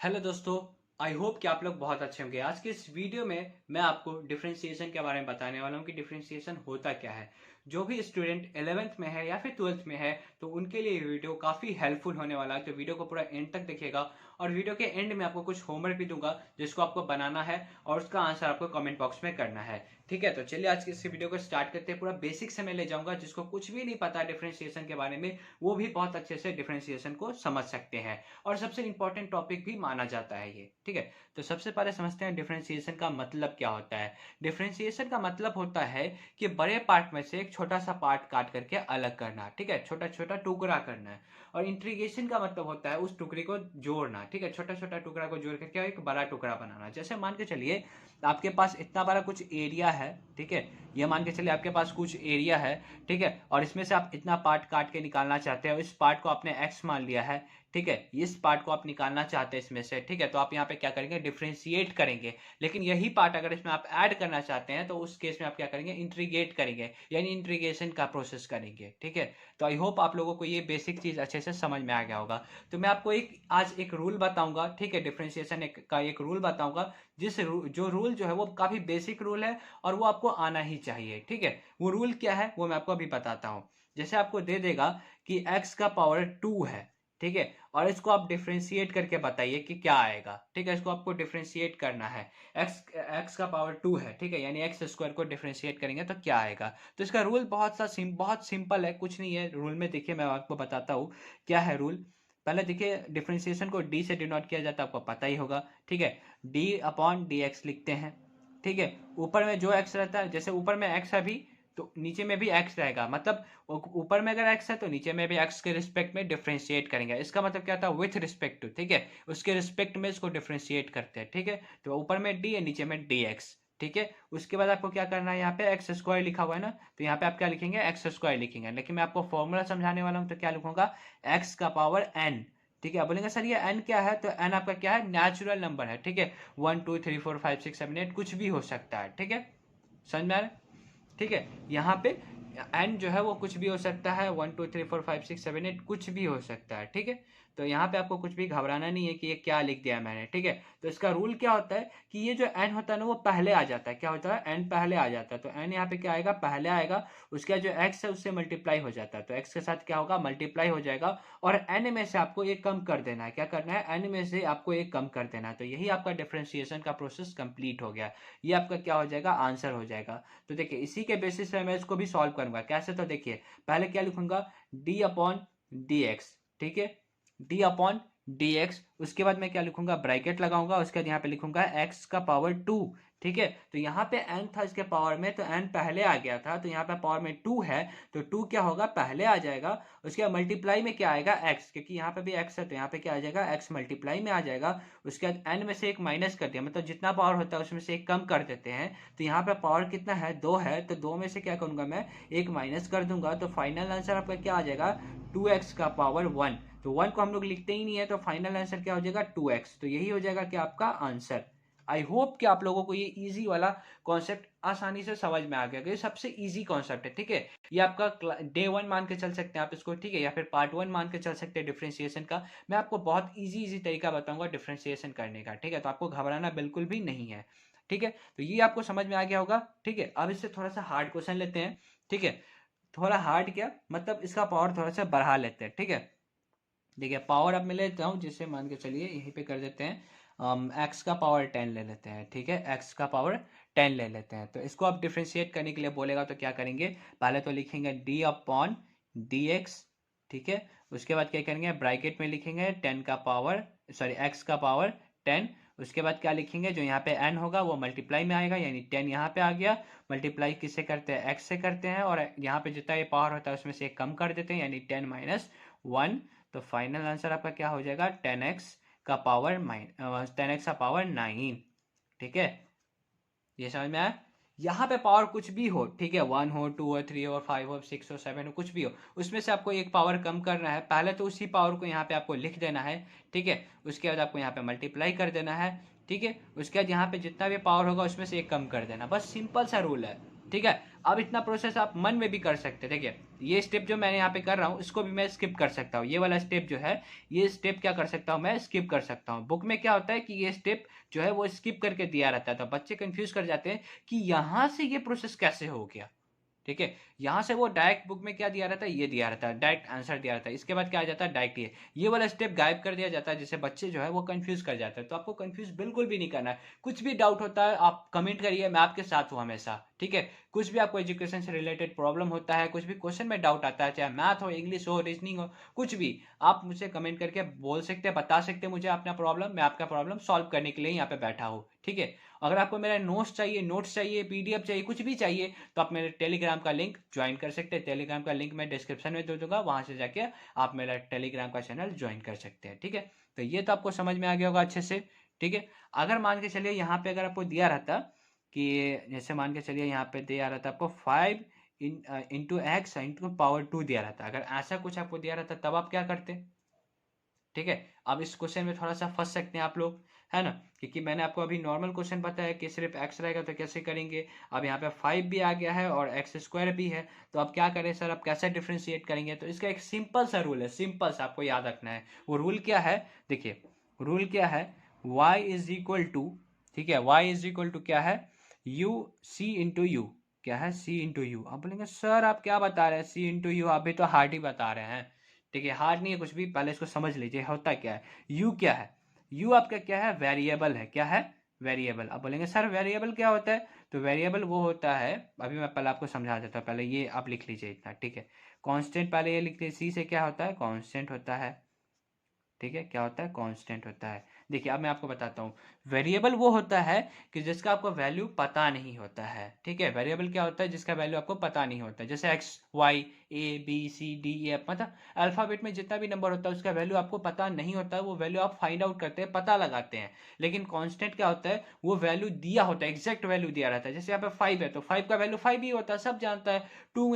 Hello दोस्तों। I hope कि आप लोग बहुत अच्छे होंगे। आज के इस वीडियो में मैं आपको डिफरेंशिएशन के बारे में बताने वाला हूँ कि डिफरेंशिएशन होता क्या है। जो भी स्टूडेंट 11th में है या फिर 12th में है तो उनके लिए ये वीडियो काफ़ी हेल्पफुल होने वाला है। तो वीडियो को पूरा एंड तक देखिएगा और वीडियो के एंड में आपको कुछ होमवर्क भी दूंगा जिसको आपको बनाना है और उसका आंसर आपको कमेंट बॉक्स में करना है। ठीक है, तो चलिए आज की इस वीडियो को स्टार्ट करते हैं। पूरा बेसिक से मैं ले जाऊंगा, जिसको कुछ भी नहीं पता डिफरेंशिएशन के बारे में वो भी बहुत अच्छे से डिफरेंशिएशन को समझ सकते हैं और सबसे इंपॉर्टेंट टॉपिक भी माना जाता है ये। ठीक है, तो सबसे पहले समझते हैं डिफरेंशिएशन का मतलब क्या होता है। डिफरेंशिएशन का मतलब होता है कि बड़े पार्ट में से एक छोटा सा पार्ट काट करके अलग करना। ठीक है, छोटा छोटा टुकड़ा करना है। और इंटीग्रेशन का मतलब होता है उस टुकड़े को जोड़ना। ठीक है, छोटा छोटा टुकड़ा को जोड़ करके एक बड़ा टुकड़ा बनाना। जैसे मान के चलिए आपके पास इतना बड़ा कुछ एरिया है। ठीक है, ये मान के चलिए आपके पास कुछ एरिया है। ठीक है, और इसमें से आप इतना पार्ट काट के निकालना चाहते हैं। इस पार्ट को आपने एक्स मान लिया है। ठीक है, इस पार्ट को आप निकालना चाहते हैं इसमें से। ठीक है, तो आप यहाँ पे क्या करेंगे, डिफरेंशिएट करेंगे। लेकिन यही पार्ट अगर इसमें आप ऐड करना चाहते हैं तो उस केस में आप क्या करेंगे, इंटीग्रेट करेंगे, यानी इंटीग्रेशन का प्रोसेस करेंगे। ठीक है, तो आई होप आप लोगों को ये बेसिक चीज अच्छे से समझ में आ गया होगा। तो मैं आपको आज एक रूल बताऊंगा। ठीक है, डिफरेंशिएशन का एक रूल बताऊंगा। जो रूल जो है वो काफी बेसिक रूल है और वो आपको आना ही चाहिए। ठीक है, वो रूल क्या है वो मैं आपको अभी बताता हूँ। जैसे आपको दे देगा कि x का पावर 2 है। ठीक है, और इसको आप डिफरेंशिएट करके बताइए कि क्या आएगा। ठीक है, इसको आपको डिफरेंशिएट करना है। x का पावर 2 है। ठीक है, यानी एक्स स्क्वायर को डिफरेंशिएट करेंगे तो क्या आएगा। तो इसका रूल बहुत सिंपल है, कुछ नहीं है रूल में। देखिए मैं आपको बताता हूँ क्या है रूल। पहले देखिए, डिफरेंशिएशन को डी से डिनोट किया जाता है, आपको पता ही होगा। ठीक है, डी अपॉन डी एक्स लिखते हैं। ठीक है, ऊपर में जो एक्स रहता है, जैसे ऊपर में एक्स है अभी, तो नीचे में भी एक्स रहेगा। मतलब ऊपर में अगर एक्स है तो नीचे में भी एक्स के रिस्पेक्ट में डिफरेंशिएट करेंगे। इसका मतलब क्या था, विथ रिस्पेक्ट टू। ठीक है, उसके रिस्पेक्ट में इसको डिफरेंशिएट करते हैं। ठीक है, तो ऊपर में डी है, नीचे में डी एक्स। ठीक है, उसके बाद आपको क्या करना है, यहाँ पे एक्स स्क्वायर लिखा हुआ है ना, तो यहाँ पे आप क्या लिखेंगे, एक्स स्क्वायर लिखेंगे। लेकिन मैं आपको फॉर्मूला समझाने वाला हूँ तो क्या लिखूंगा, एक्स का पावर एन। ठीक है, बोलेंगे सर ये एन क्या है, तो एन आपका क्या है, नेचुरल नंबर है। ठीक है, 1 2 3 4 5 6 7 8 कुछ भी हो सकता है। ठीक है, समझ में आ रहा है। ठीक है, यहाँ पे एन जो है वो कुछ भी हो सकता है, 1 2 3 4 5 6 7 8 कुछ भी हो सकता है। ठीक है, तो यहाँ पे आपको कुछ भी घबराना नहीं है कि ये क्या लिख दिया मैंने। ठीक है, तो इसका रूल क्या होता है कि ये जो एन होता है ना वो पहले आ जाता है। क्या होता है, एन पहले आ जाता है। तो एन यहाँ पे क्या आएगा, पहले आएगा। उसका जो एक्स है उससे मल्टीप्लाई हो जाता है, तो एक्स के साथ क्या होगा, मल्टीप्लाई हो जाएगा। और एन में से आपको एक कम कर देना है। क्या करना है, एन में से आपको एक कम कर देना है। तो यही आपका डिफरेंशिएशन का प्रोसेस कंप्लीट हो गया। ये आपका क्या हो जाएगा, आंसर हो जाएगा। तो देखिए इसी के बेसिस पे मैं इसको भी सॉल्व करूंगा। कैसे, तो देखिए पहले क्या लिखूंगा, डी अपॉन डी एक्स। ठीक है, डी अपॉन डी एक्स। उसके बाद मैं क्या लिखूंगा, ब्रैकेट लगाऊंगा। उसके बाद यहाँ पे लिखूंगा एक्स का पावर 2। ठीक है, तो यहाँ पे n था इसके पावर में, तो n पहले आ गया था, तो यहाँ पे पावर में 2 है, तो 2 क्या होगा, पहले आ जाएगा। उसके बाद मल्टीप्लाई में क्या आएगा, x, क्योंकि यहाँ पे भी x है तो यहाँ पे क्या आ जाएगा, x मल्टीप्लाई में आ जाएगा। उसके बाद n में से एक माइनस कर दिया, मतलब जितना पावर होता है उसमें से एक कम कर देते हैं। तो यहाँ पे पावर कितना है, 2 है, तो 2 में से क्या करूंगा मैं, एक माइनस कर दूंगा। तो फाइनल आंसर आपका क्या आ जाएगा, 2x का पावर 1। तो 1 को हम लोग लिखते ही नहीं है, तो फाइनल आंसर क्या हो जाएगा, 2x। तो यही हो जाएगा कि आपका आंसर। आई होप कि आप लोगों को ये इजी वाला कॉन्सेप्ट आसानी से समझ में आ गया। ये सबसे इजी कॉन्सेप्ट है। ठीक है, ये आपका डे 1 मान के चल सकते हैं आप इसको। ठीक है, या फिर पार्ट 1 मान के चल सकते हैं डिफरेंशिएशन का। मैं आपको बहुत इजी तरीका बताऊंगा डिफरेंशिएशन करने का। ठीक है, तो आपको घबराना बिल्कुल भी नहीं है। ठीक है, तो ये आपको समझ में आ गया होगा। ठीक है, अब इससे थोड़ा सा हार्ड क्वेश्चन लेते हैं। ठीक है, थोड़ा हार्ड क्या मतलब, इसका पावर थोड़ा सा बढ़ा लेते हैं। ठीक है, देखिए पावर अब मैं लेता हूँ, जिससे मान के चलिए यहीं पे कर देते हैं, एक्स का पावर 10 ले लेते हैं। ठीक है, एक्स का पावर 10 ले लेते हैं। तो इसको आप डिफ्रेंशिएट करने के लिए बोलेगा तो क्या करेंगे, पहले तो लिखेंगे डी अपॉन डी एक्स। ठीक है, उसके बाद क्या करेंगे, ब्रैकेट में लिखेंगे 10 का पावर, सॉरी एक्स का पावर 10। उसके बाद क्या लिखेंगे, जो यहाँ पे एन होगा वो मल्टीप्लाई में आएगा, यानी 10 यहाँ पे आ गया। मल्टीप्लाई किससे करते हैं, एक्स से करते हैं, और यहाँ पे जितना ये पावर होता है उसमें से एक कम कर देते हैं, यानी 10 माइनस 1। तो फाइनल आंसर आपका क्या हो जाएगा, 10x का पावर 10x का पावर 9। ठीक है, ये समझ में आया। यहाँ पे पावर कुछ भी हो, ठीक है, 1 हो, 2 हो, 3 हो, 5 हो, 6 हो, 7 हो, कुछ भी हो, उसमें से आपको एक पावर कम करना है। पहले तो उसी पावर को यहाँ पे आपको लिख देना है। ठीक है, उसके बाद आपको यहाँ पे मल्टीप्लाई कर देना है। ठीक है, उसके बाद यहाँ पे जितना भी पावर होगा उसमें से एक कम कर देना, बस सिंपल सा रूल है। ठीक है, अब इतना प्रोसेस आप मन में भी कर सकते हैं। देखिए ये स्टेप जो मैंने यहाँ पे कर रहा हूँ इसको भी मैं स्किप कर सकता हूँ। ये वाला स्टेप जो है, ये स्टेप क्या कर सकता हूँ, मैं स्किप कर सकता हूँ। बुक में क्या होता है कि ये स्टेप जो है वो स्किप करके दिया रहता है, तो बच्चे कंफ्यूज कर जाते हैं कि यहाँ से ये प्रोसेस कैसे हो गया। ठीक है, यहां से वो डायरेक्ट बुक में क्या दिया रहता है, ये दिया रहता है, डायरेक्ट आंसर दिया रहता है। इसके बाद क्या आ जाता है, डायरेक्ट ये वाला स्टेप गायब कर दिया जाता है, जिससे बच्चे जो है वो कंफ्यूज कर जाते हैं। तो आपको कंफ्यूज बिल्कुल भी नहीं करना है। कुछ भी डाउट होता है आप कमेंट करिए, मैं आपके साथ हूँ हमेशा। ठीक है, कुछ भी आपको एजुकेशन से रिलेटेड प्रॉब्लम होता है, कुछ भी क्वेश्चन में डाउट आता है, चाहे मैथ हो, इंग्लिश हो, रीजनिंग हो, कुछ भी आप मुझे कमेंट करके बोल सकते हैं, बता सकते हैं मुझे अपना प्रॉब्लम। मैं आपका प्रॉब्लम सॉल्व करने के लिए यहाँ पे बैठा हूँ। ठीक है, अगर आपको मेरा नोट्स चाहिए, पीडीएफ चाहिए, कुछ भी चाहिए, तो आप मेरे टेलीग्राम का लिंक ज्वाइन कर सकते हैं। टेलीग्राम का लिंक मैं डिस्क्रिप्शन में दे दूंगा, वहां से जाके आप मेरा टेलीग्राम का चैनल ज्वाइन कर सकते हैं। ठीक है, तो ये तो आपको समझ में आ गया होगा अच्छे से। ठीक है, अगर मान के चलिए यहाँ पे अगर आपको दिया रहता कि जैसे मान के चलिए यहाँ पे दिया रहता आपको 5 इंटू एक्स इंटू पावर 2 दिया रहता, अगर ऐसा कुछ आपको दिया रहता तब आप क्या करते। ठीक है, अब इस क्वेश्चन में थोड़ा सा फंस सकते हैं आप लोग, है ना, क्योंकि मैंने आपको अभी नॉर्मल क्वेश्चन बताया कि सिर्फ एक्स रहेगा तो कैसे करेंगे। अब यहाँ पे 5 भी आ गया है और एक्स स्क्वायर भी है, तो अब क्या करें सर, अब कैसे डिफ्रेंशिएट करेंगे। तो इसका एक सिंपल सा रूल है, सिंपल सा आपको याद रखना है। वो रूल क्या है, देखिए रूल क्या है, y इज इक्वल टू, ठीक है, y इज इक्वल टू क्या है, u c इंटू यू, क्या है, c इंटू यू। आप बोलेंगे सर आप क्या बता रहे हैं, c इंटू यू, अभी तो हार्ड ही बता रहे हैं। ठीक है, हार्ड नहीं है कुछ भी, पहले इसको समझ लीजिए होता क्या है। यू क्या है, यू आपका क्या है, वेरिएबल है, क्या है, वेरिएबल। आप बोलेंगे सर वेरिएबल क्या होता है, तो वेरिएबल वो होता है, अभी मैं पहले आपको समझा देता हूँ, पहले ये आप लिख लीजिए इतना। ठीक है, कांस्टेंट पहले ये लिख लीजिए, सी से क्या होता है, कांस्टेंट होता है। ठीक है, क्या होता है, कांस्टेंट होता है। देखिए अब मैं आपको बताता हूँ, वेरिएबल वो होता है कि जिसका आपको वैल्यू पता नहीं होता है। ठीक है, वेरिएबल क्या होता है, जिसका वैल्यू आपको पता नहीं होता है, जैसे X Y A B C D E F, मतलब अल्फाबेट में जितना भी नंबर होता है उसका वैल्यू आपको पता नहीं होता है, वो वैल्यू आप फाइंड आउट करते हैं, पता लगाते हैं। लेकिन कांस्टेंट क्या होता है, वो वैल्यू दिया होता है, एग्जैक्ट वैल्यू दिया रहता है। जैसे यहाँ पे 5 है तो 5 का वैल्यू 5 ही होता है, सब जानता है। 2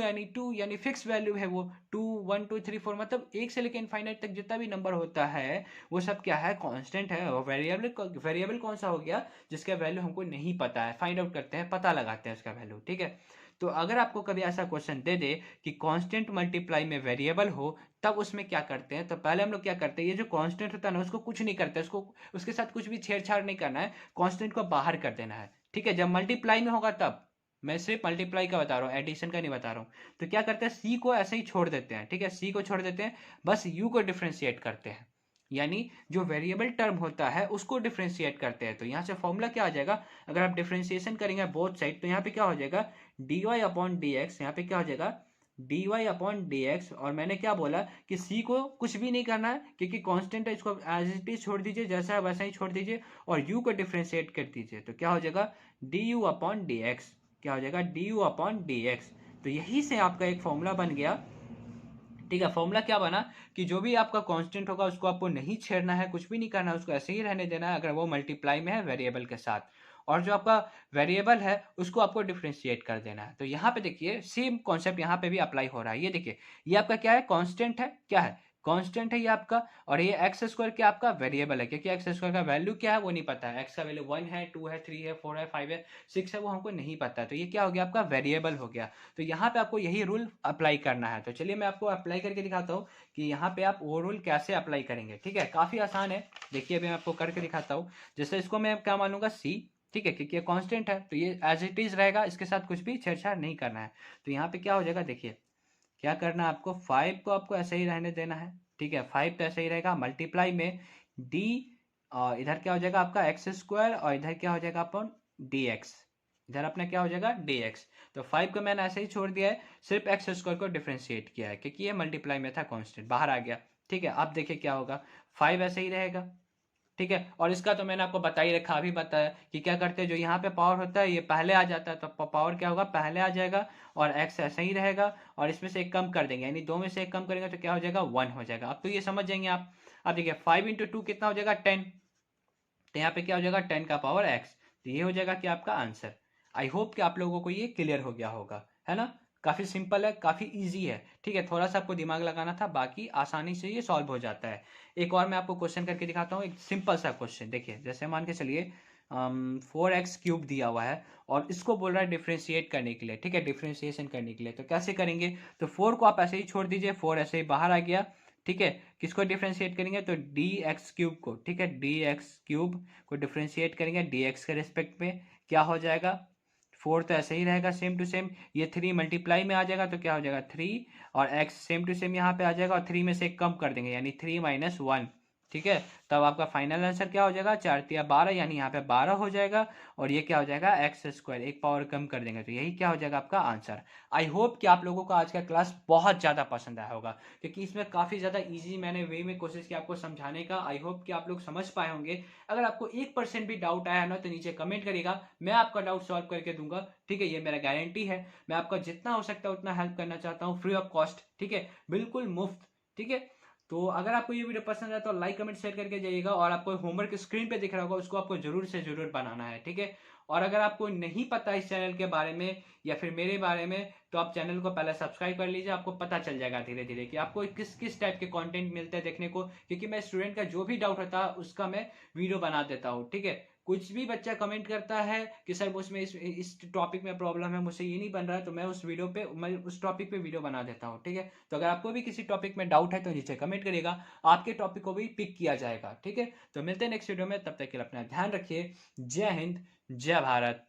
यानी फिक्स वैल्यू है वो, 2 1 2 3 4, मतलब एक से लेकर इनफाइनाइट तक जितना भी नंबर होता है वो सब क्या है, कांस्टेंट है। और वेरिएबल कौन सा हो गया, जिसका वैल्यू हमको नहीं पता है, फाइंड आउट करते हैं, पता लगाते हैं उसका वैल्यू। ठीक है, तो अगर आपको कभी ऐसा क्वेश्चन दे दे कि कांस्टेंट मल्टीप्लाई में वेरिएबल हो, तब उसमें क्या करते हैं, तो पहले हम लोग क्या करते हैं, ये जो कांस्टेंट होता है ना उसको कुछ नहीं करते, उसको उसके साथ कुछ भी छेड़छाड़ नहीं करना है, कांस्टेंट को बाहर कर देना है। ठीक है, जब मल्टीप्लाई में होगा तब, मैं सिर्फ मल्टीप्लाई का बता रहा हूँ, एडिशन का नहीं बता रहा हूँ। तो क्या करते हैं, सी को ऐसे ही छोड़ देते हैं। ठीक है, सी को छोड़ देते हैं, बस यू को डिफ्रेंशिएट करते हैं, यानी जो वेरिएबल टर्म होता है उसको डिफ्रेंशिएट करते हैं। तो यहाँ से फॉर्मूला क्या आ जाएगा, अगर आप डिफ्रेंशिएशन करेंगे बोथ साइड, तो यहाँ पे क्या हो जाएगा, D Y upon D X, यहाँ पे क्या हो जाएगा, D Y upon D X. और मैंने क्या बोला कि सी को कुछ भी नहीं करना है क्योंकि कांस्टेंट है, इसको एज इट इज छोड़ दीजिए, जैसा है वैसा ही छोड़ दीजिए, और यू को डिफ्रेंशिएट कर दीजिए। तो क्या हो जाएगा, D you upon D x, क्या हो जाएगा, D you upon D x. तो यही से आपका एक फॉर्मूला बन गया। ठीक है, फॉर्मूला क्या बना कि जो भी आपका कांस्टेंट होगा उसको आपको नहीं छेड़ना है, कुछ भी नहीं करना है, उसको ऐसे ही रहने देना है अगर वो मल्टीप्लाई में है वेरिएबल के साथ। और जो आपका वेरिएबल है उसको आपको डिफ्रेंशिएट कर देना है। तो यहाँ पे देखिए सेम कॉन्सेप्ट यहाँ पे भी अप्लाई हो रहा है। ये देखिए, ये आपका क्या है, कांस्टेंट है, क्या है, कांस्टेंट है ये आपका, और ये एक्स स्क्वायर क्या आपका वेरिएबल है, क्योंकि एक्स स्क्वायर का वैल्यू क्या है वो नहीं पता है। एक्स का वैल्यू 1 है, 2 है, 3 है, 4 है, 5 है, 6 है, वो हमको नहीं पता है। तो ये क्या हो गया, आपका वेरिएबल हो गया। तो यहाँ पे आपको यही रूल अप्लाई करना है। तो चलिए मैं आपको अप्लाई करके दिखाता हूँ कि यहाँ पे आप वो रूल कैसे अप्लाई करेंगे। ठीक है, काफी आसान है, देखिए अभी मैं आपको करके दिखाता हूँ। जैसे इसको मैं क्या मानूंगा, सी, ठीक है, क्योंकि ये कांस्टेंट है तो ये एज इट इज रहेगा, इसके साथ कुछ भी छेड़छाड़ नहीं करना है। तो यहाँ पे क्या हो जाएगा, देखिए क्या करना है आपको, 5 को आपको ऐसे ही रहने देना है। ठीक है, 5 तो ऐसे ही रहेगा, मल्टीप्लाई में डी, और इधर क्या हो जाएगा आपका एक्स स्क्वायर, और इधर क्या हो जाएगा अपन डी एक्स, इधर अपना क्या हो जाएगा डी एक्स। तो 5 को मैंने ऐसे ही छोड़ दिया है, सिर्फ एक्स स्क्वायर को डिफ्रेंशिएट किया है क्योंकि ये मल्टीप्लाई में था, कांस्टेंट बाहर आ गया। ठीक है, अब देखिए क्या होगा, 5 ऐसे ही रहेगा। ठीक है, और इसका तो मैंने आपको बता ही रखा, अभी बताया कि क्या करते हैं, जो यहाँ पे पावर होता है ये पहले आ जाता है, तो पावर क्या होगा, पहले आ जाएगा, और एक्स ऐसा ही रहेगा, और इसमें से एक कम कर देंगे, यानी 2 में से एक कम करेंगे तो क्या हो जाएगा, 1 हो जाएगा। अब तो ये समझ जाएंगे आप। अब देखिए 5 इंटू 2 कितना हो जाएगा, 10। तो यहाँ पे क्या हो जाएगा, 10 का पावर एक्स। तो ये हो जाएगा कि आपका आंसर। आई होप कि आप लोगों को ये क्लियर हो गया होगा, है ना, काफी सिंपल है, काफी इजी है। ठीक है, थोड़ा सा आपको दिमाग लगाना था, बाकी आसानी से ये सॉल्व हो जाता है। एक और मैं आपको क्वेश्चन करके दिखाता हूँ, एक सिंपल सा क्वेश्चन। देखिए जैसे मान के चलिए 4x³ दिया हुआ है और इसको बोल रहा है डिफ्रेंशिएट करने के लिए, ठीक है, डिफ्रेंशिएशन करने के लिए। तो कैसे करेंगे, तो 4 को आप ऐसे ही छोड़ दीजिए, 4 ऐसे ही बाहर आ गया, ठीक है। किसको डिफ्रेंशिएट करेंगे, तो dx³ को, ठीक है, dx³ को डिफ्रेंशिएट करेंगे dx के रिस्पेक्ट में, क्या हो जाएगा, 4 तो ऐसे ही रहेगा सेम टू सेम, ये 3 मल्टीप्लाई में आ जाएगा तो क्या हो जाएगा 3, और x सेम टू सेम यहाँ पे आ जाएगा और 3 में से एक कम कर देंगे यानी 3 - 1, ठीक है। तब आपका फाइनल आंसर क्या हो जाएगा, 4 × 12 यानी यहाँ पे 12 हो जाएगा, और ये क्या हो जाएगा x², एक पावर कम कर देंगे तो यही क्या हो जाएगा आपका आंसर। आई होप कि आप लोगों को आज का क्लास बहुत ज़्यादा पसंद आया होगा, क्योंकि इसमें काफ़ी ज़्यादा ईजी मैंने वे में कोशिश की आपको समझाने का। आई होप कि आप लोग समझ पाए होंगे। अगर आपको 1% भी डाउट आया है ना तो नीचे कमेंट करिएगा, मैं आपका डाउट सॉल्व करके दूंगा, ठीक है, ये मेरा गारंटी है। मैं आपका जितना हो सकता है उतना हेल्प करना चाहता हूँ, फ्री ऑफ कॉस्ट, ठीक है, बिल्कुल मुफ्त, ठीक है। तो अगर आपको ये वीडियो पसंद आया तो लाइक कमेंट शेयर करके जाइएगा, और आपको होमवर्क स्क्रीन पे दिख रहा होगा उसको आपको जरूर से जरूर बनाना है, ठीक है। और अगर आपको नहीं पता इस चैनल के बारे में या फिर मेरे बारे में, तो आप चैनल को पहले सब्सक्राइब कर लीजिए, आपको पता चल जाएगा धीरे धीरे कि आपको किस किस टाइप के कंटेंट मिलते हैं देखने को, क्योंकि मैं स्टूडेंट का जो भी डाउट होता है उसका मैं वीडियो बना देता हूँ, ठीक है। कुछ भी बच्चा कमेंट करता है कि सर मुझमें इस टॉपिक में प्रॉब्लम है, मुझसे ये नहीं बन रहा है, तो मैं उस वीडियो पे, मैं उस टॉपिक पे वीडियो बना देता हूँ, ठीक है। तो अगर आपको भी किसी टॉपिक में डाउट है तो नीचे कमेंट करिएगा, आपके टॉपिक को भी पिक किया जाएगा, ठीक है। तो मिलते हैं नेक्स्ट वीडियो में, तब तक के लिए अपना ध्यान रखिए। जय हिंद, जय भारत।